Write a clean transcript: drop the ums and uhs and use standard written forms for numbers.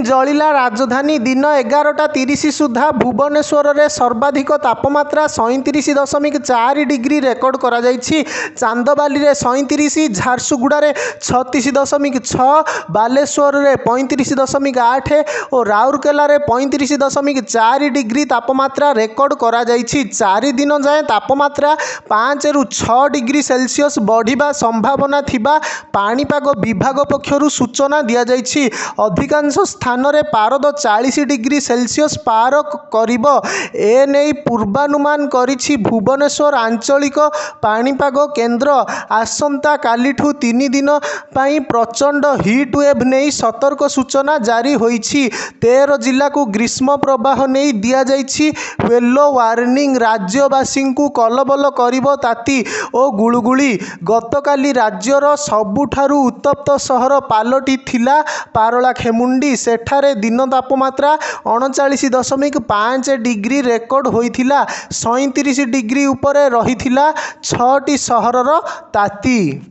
जलिला राजधानी दिन 11:30 सुधा भुवनेश्वर में सर्वाधिक तापमात्रा 37.4 डिग्री रेकर्ड करा जाइछि। चांदबाली रे 37, झारसुगुड़ा रे 36.6, बालेश्वर रे 35.8 और राउरकेला रे 35.4 डिग्री तापमात्रा रेकर्ड करा जाइछि। 4 दिन जाए तापमात्रा 5 रु 6 डिग्री सेल्सियस बढ़िबा संभावना थिबा पाणीपाग विभाग पक्षरु सूचना दिया जाइछि। अधिकांश स्थान रे पारद 40 डिग्री सेल्सियस पार करिबो एनै पूर्वानुमान करिछि भुवनेश्वर आंचलिक पाणीपाग केन्द्र। आसंता कालीठू 3 दिन पाई प्रचंड हिट वेव नहीं सतर्क सूचना जारी होइछि। 13 जिला को ग्रीष्म प्रवाह नहीं दिया जाइछि येलो वार्निंग। राज्यवासी को कलबल करिबो ताती और गुळुगुळी। गतकाली राज्यर सबुठारु उत्तप्त सहर पालटी थिला पारलाखेमुंडी। सेठारे दिन तापमात्रा 39.5 डिग्री रेकर्ड होइथिला। 37 डिग्री उपरे रहिथिला 6टी सहरर ताती।